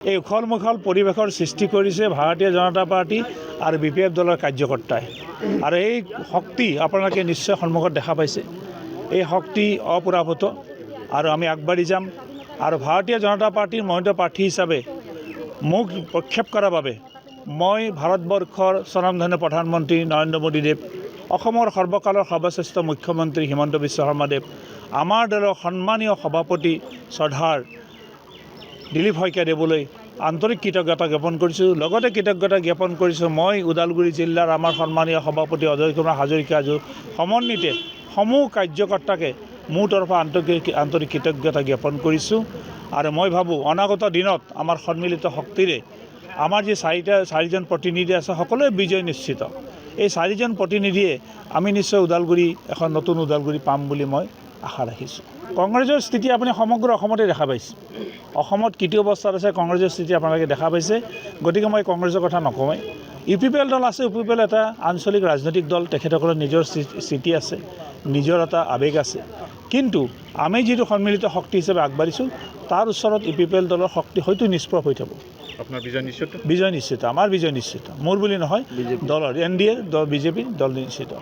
এই উখল-মুখল পৰিৱেশৰ সৃষ্টি কৰিছে ভাৰতীয় জনতা পাৰ্টি আৰু BPF দলৰ কাৰ্যকৰ্তাই। আৰু এই শক্তি আপোনালোকে নিশ্চয় সন্মুখত দেখা পাইছে। এই শক্তি অপৰাভূত আৰু আমি আগবাঢ়ি যাম। আৰু ভাৰতীয় জনতা পাৰ্টিৰ মনোনীত প্ৰাৰ্থী হিচাপে মোক প্ৰক্ষেপ কৰাৰ বাবে মই ভাৰতবৰ্ষৰ স্বনামধন্য প্ৰধানমন্ত্ৰী নৰেন্দ্ৰ মোদীদেৱ, অসমৰ সৰ্বকালৰ সৰ্বশ্ৰেষ্ঠ মুখ্যমন্ত্ৰী হিমন্ত বিশ্ব শৰ্মাদেৱ, আমাৰ দলৰ সন্মানীয় সভাপতি শ্ৰদ্ধাৰ দিলীপ শইকীয়াদেৱলৈ আন্তৰিক কৃতজ্ঞতা জ্ঞাপন কৰিছোঁ। লগতে কৃতজ্ঞতা জ্ঞাপন কৰিছোঁ মই ওদালগুৰি জিলাৰ আমাৰ সন্মানীয় সভাপতি অজয় কুমাৰ হাজৰিকা সমন্বিতে সমূহ কাৰ্যকৰ্তাকে মোৰ তৰফৰ আন্তৰিক কৃতজ্ঞতা জ্ঞাপন কৰিছোঁ। আৰু মই ভাবোঁ অনাগত দিনত আমাৰ সন্মিলিত শক্তিৰে আমাৰ যি চাৰিজন প্ৰতিনিধি আছে সকলোৱে বিজয় নিশ্চিত। এই চাৰিজন প্ৰতিনিধিয়ে আমি নিশ্চয় ওদালগুৰি এখন নতুন ওদালগুৰি পাম বুলি মই আশা ৰাখিছোঁ। কংগ্ৰেছৰ স্থিতি আপুনি সমগ্ৰ অসমতে দেখা পাইছে। অসমত কৃতি অৱস্থাত আছে কংগ্ৰেছৰ স্থিতি আপোনালোকে দেখা পাইছে। গতিকে মই কংগ্ৰেছৰ কথা নকওঁৱেই। UPPL দল আছে। UPPL এটা আঞ্চলিক ৰাজনৈতিক দল, তেখেতসকলৰ নিজৰ স্থিতি আছে, নিজৰ এটা আৱেগ আছে। কিন্তু আমি যিটো সন্মিলিত শক্তি হিচাপে আগবাঢ়িছোঁ তাৰ ওচৰত UPPL দলৰ শক্তি হয়তো নিষ্প্ৰভ হৈ থাকোঁ। আপোনাৰ বিজয় নিশ্চিত? বিজয় নিশ্চিত, আমাৰ বিজয় নিশ্চিত। মোৰ বুলি নহয়, দলৰ NDA দল BJP দল নিশ্চিত।